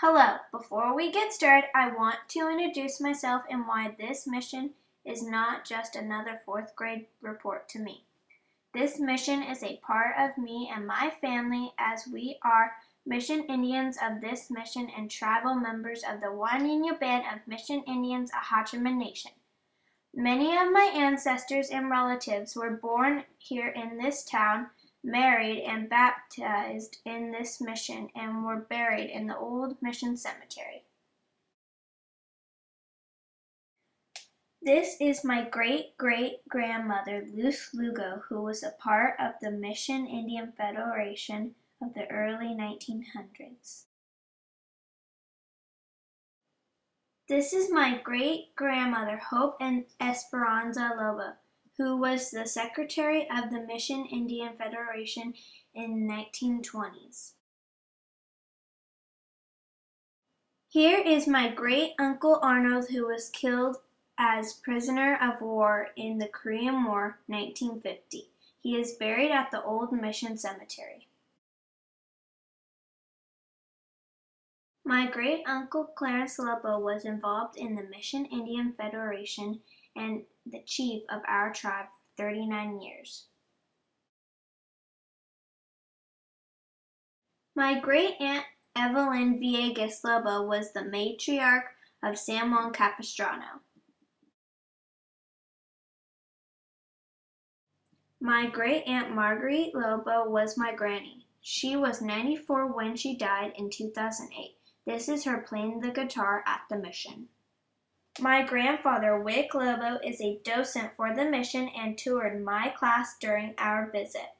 Hello, before we get started, I want to introduce myself and why this mission is not just another 4th grade report to me. This mission is a part of me and my family as we are Mission Indians of this mission and tribal members of the Juan Band of Mission Indians Ahachiman Nation. Many of my ancestors and relatives were born here in this town, married and baptized in this mission, and were buried in the old mission cemetery. This is my great-great-grandmother, Luz Lugo, who was a part of the Mission Indian Federation of the early 1900s. This is my great-grandmother, Hope and Esperanza Lobo, who was the secretary of the Mission Indian Federation in the 1920s. Here is my great-uncle Arnold, who was killed as prisoner of war in the Korean War, 1950. He is buried at the old mission cemetery. My great-uncle Clarence Lobo was involved in the Mission Indian Federation and the chief of our tribe for 39 years. My great-aunt Evelyn Villegas Lobo was the matriarch of Juan Capistrano. My great-aunt Marguerite Lobo was my granny. She was 94 when she died in 2008. This is her playing the guitar at the mission. My grandfather, Wick Lobo, is a docent for the mission and toured my class during our visit.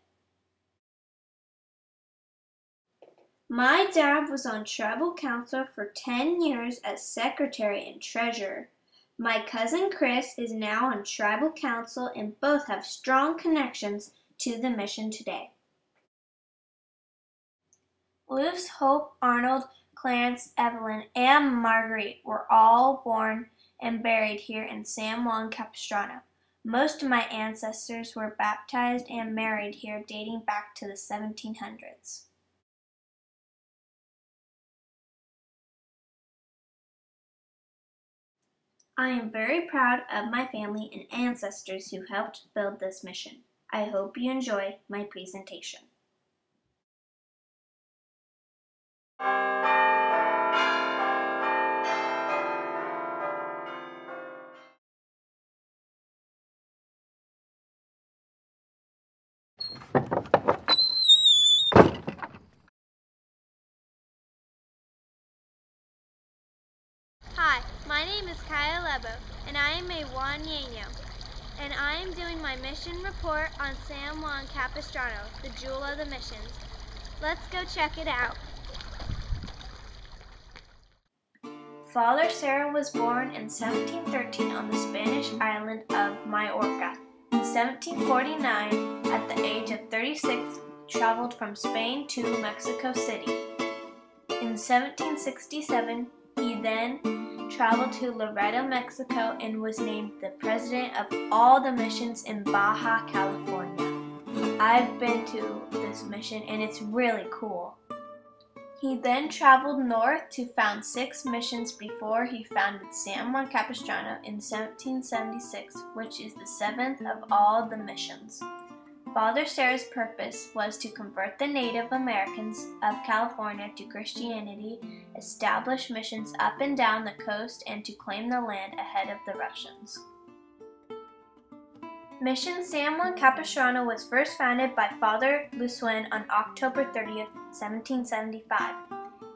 My dad was on tribal council for 10 years as secretary and treasurer. My cousin Chris is now on tribal council and both have strong connections to the mission today. Luz, Hope, Arnold, Clarence, Evelyn, and Marguerite were all born and buried here in San Juan Capistrano. Most of my ancestors were baptized and married here dating back to the 1700s. I am very proud of my family and ancestors who helped build this mission. I hope you enjoy my presentation. Hi, my name is Kaya Lobo, and I am a Juaneño, and I am doing my mission report on San Juan Capistrano, the jewel of the missions. Let's go check it out. Father Serra was born in 1713 on the Spanish island of Majorca. In 1749, at the age of 36, traveled from Spain to Mexico City. In 1767, he then traveled to Laredo, Mexico, and was named the president of all the missions in Baja California. I've been to this mission and it's really cool. He then traveled north to found 6 missions before he founded San Juan Capistrano in 1776, which is the 7th of all the missions. Father Serra's purpose was to convert the Native Americans of California to Christianity, establish missions up and down the coast, and to claim the land ahead of the Russians. Mission San Juan Capistrano was first founded by Father Lucien on October 30th, 1775.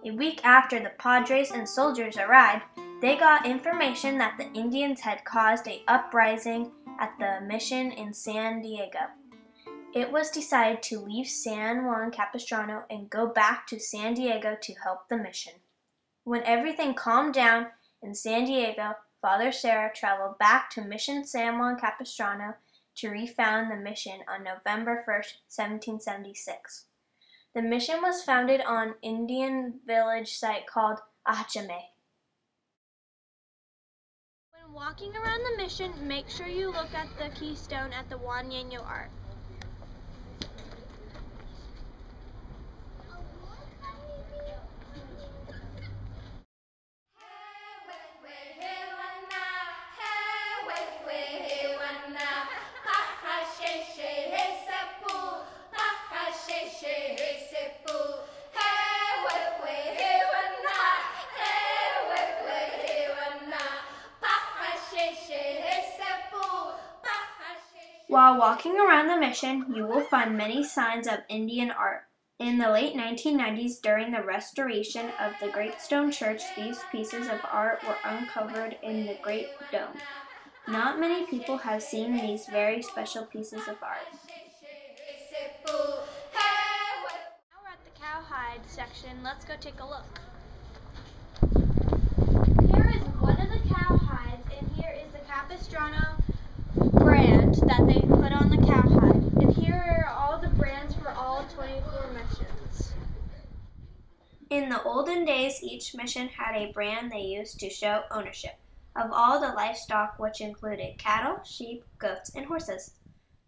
A week after the Padres and soldiers arrived, they got information that the Indians had caused an uprising at the mission in San Diego. It was decided to leave San Juan Capistrano and go back to San Diego to help the mission. When everything calmed down in San Diego, Father Serra traveled back to Mission San Juan Capistrano to refound the mission on November 1st, 1776. The mission was founded on an Indian village site called Ahachiman. When walking around the mission, make sure you look at the keystone at the Juaneño art. While walking around the mission, you will find many signs of Indian art. In the late 1990s, during the restoration of the Great Stone Church, these pieces of art were uncovered in the Great Dome. Not many people have seen these very special pieces of art. Now we're at the cowhide section. Let's go take a look. Here is one of the cowhides, and here is the Capistrano brand that they put on the cowhide. And here are all the brands for all 24 missions. In the olden days, each mission had a brand they used to show ownership of all the livestock, which included cattle, sheep, goats, and horses.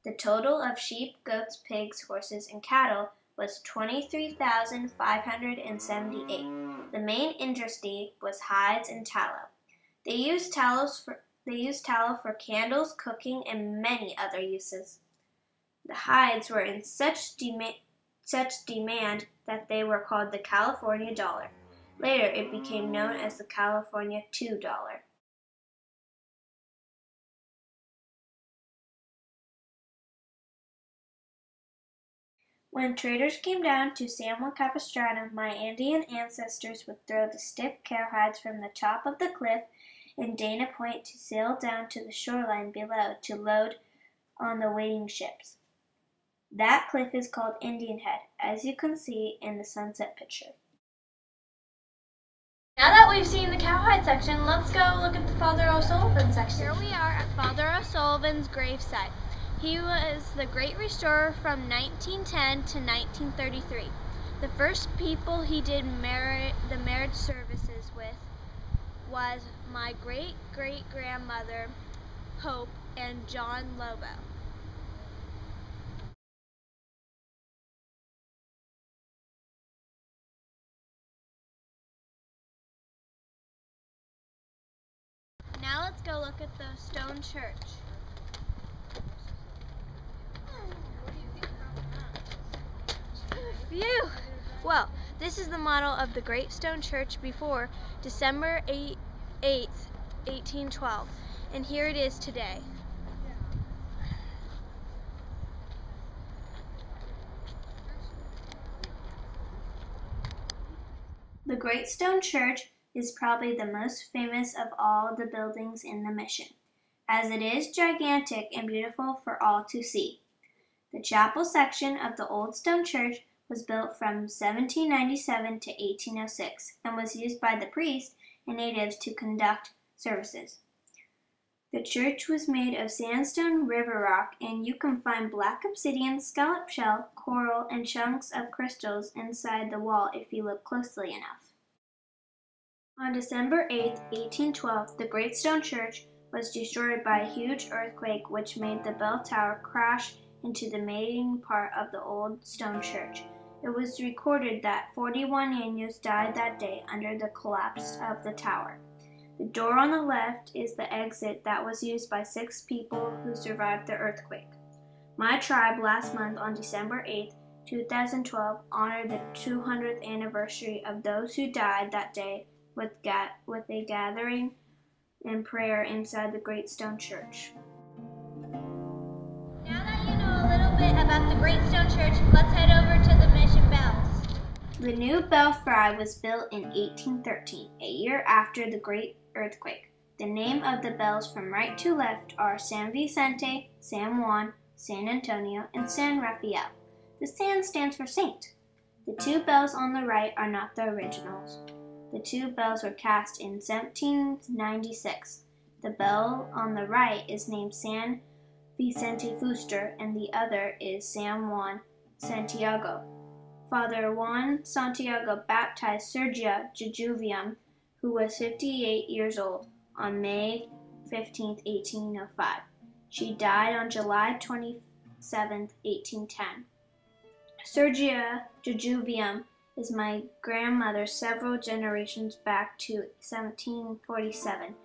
The total of sheep, goats, pigs, horses, and cattle was 23,578. The main industry was hides and tallow. They used tallow for candles, cooking, and many other uses. The hides were in such demand that they were called the California dollar. Later, it became known as the California $2. When traders came down to San Juan Capistrano, my Indian ancestors would throw the stiff cowhides from the top of the cliff in Dana Point to sail down to the shoreline below to load on the waiting ships. That cliff is called Indian Head, as you can see in the sunset picture. Now that we've seen the cowhide section, let's go look at the Father O'Sullivan section. Here we are at Father O'Sullivan's gravesite. He was the great restorer from 1910 to 1933. The first people he did the marriage services with was my great-great-grandmother, Hope, and John Lobo. Now let's go look at the stone church. Phew! Well, this is the model of the Great Stone Church before December 8th, 1812, and here it is today. The Great Stone Church is probably the most famous of all the buildings in the mission, as it is gigantic and beautiful for all to see. The chapel section of the old stone church was built from 1797 to 1806 and was used by the priests and natives to conduct services. The church was made of sandstone river rock, and you can find black obsidian, scallop shell, coral, and chunks of crystals inside the wall if you look closely enough. On December 8, 1812, the Great Stone Church was destroyed by a huge earthquake which made the bell tower crash into the main part of the old stone church. It was recorded that 41 Ñaños died that day under the collapse of the tower. The door on the left is the exit that was used by 6 people who survived the earthquake. My tribe last month on December 8, 2012 honored the 200th anniversary of those who died that day with a gathering and prayer inside the Great Stone Church. Now that you know a little bit about the Great Stone Church, let's head over to the mission bells. The new belfry was built in 1813, a year after the Great Earthquake. The name of the bells from right to left are San Vicente, San Juan, San Antonio, and San Rafael. The San stands for Saint. The 2 bells on the right are not the originals. The 2 bells were cast in 1796. The bell on the right is named San Vicente Fuster, and the other is San Juan Santiago. Father Juan Santiago baptized Sergia Jejuvium, who was 58 years old, on May 15, 1805. She died on July 27, 1810. Sergia Jejuvium is my grandmother several generations back to 1747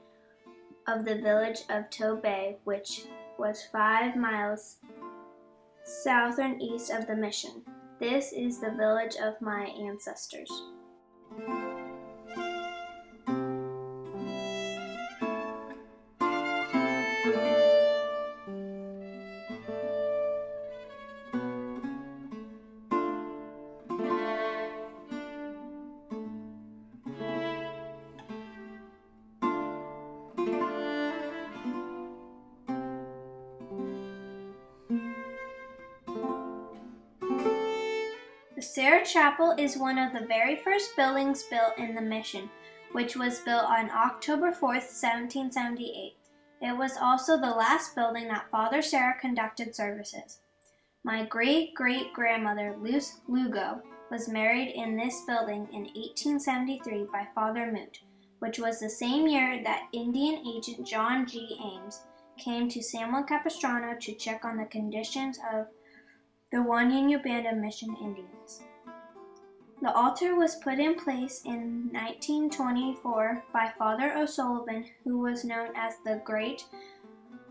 of the village of Tobay, which was 5 miles south and east of the mission. This is the village of my ancestors. Sarah Chapel is one of the very first buildings built in the mission, which was built on October 4th, 1778. It was also the last building that Father Sarah conducted services. My great-great-grandmother, Luce Lugo, was married in this building in 1873 by Father Moot, which was the same year that Indian agent John G. Ames came to San Juan Capistrano to check on the conditions of the Juaneño Band of Mission Indians. The altar was put in place in 1924 by Father O'Sullivan, who was known as the Great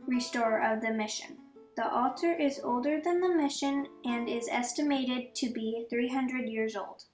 Restorer of the Mission. The altar is older than the mission and is estimated to be 300 years old.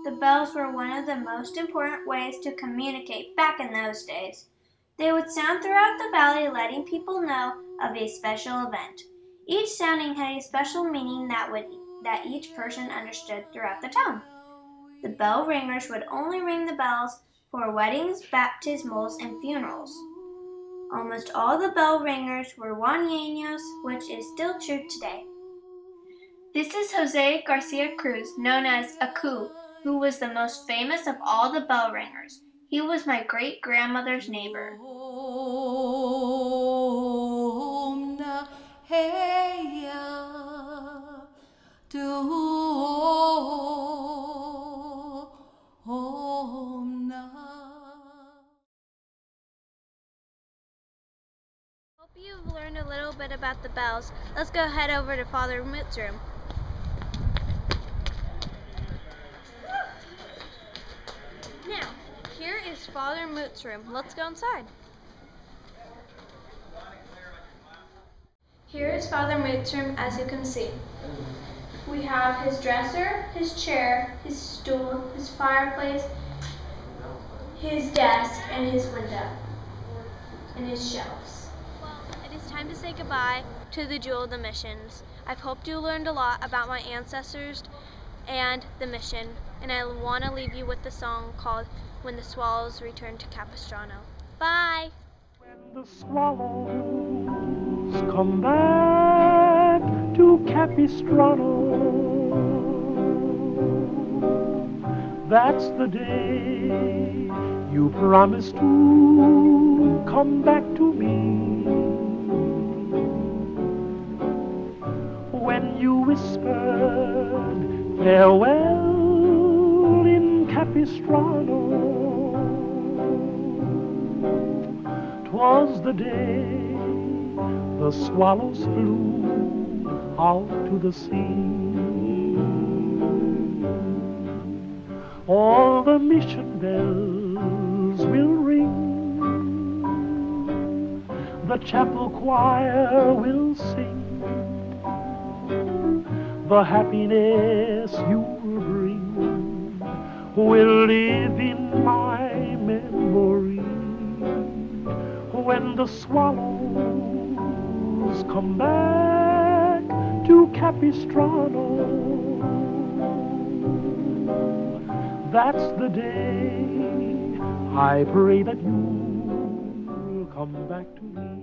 The bells were one of the most important ways to communicate back in those days. They would sound throughout the valley, letting people know of a special event. Each sounding had a special meaning that each person understood throughout the town. The bell ringers would only ring the bells for weddings, baptismals, and funerals. Almost all the bell ringers were Juaneños, which is still true today. This is Jose Garcia Cruz, known as Aku, who was the most famous of all the bell ringers. He was my great-grandmother's neighbor. Hope you've learned a little bit about the bells. Let's go head over to Father Moot's room. Now, here is Father Moot's room. Let's go inside. Here is Father Moot's room, as you can see. We have his dresser, his chair, his stool, his fireplace, his desk, and his window, and his shelves. Well, it is time to say goodbye to the Jewel of the Missions. I've hoped you learned a lot about my ancestors and the mission, and I want to leave you with the song called When the Swallows Return to Capistrano. Bye! When the swallows come back to Capistrano, that's the day you promised to come back to me. When you whispered farewell in Capistrano, 'twas the day the swallows flew out to the sea. All the mission bells will ring, the chapel choir will sing, the happiness you will bring will live in my memory. When the swallows come back to Capistrano, that's the day I pray that you'll come back to me.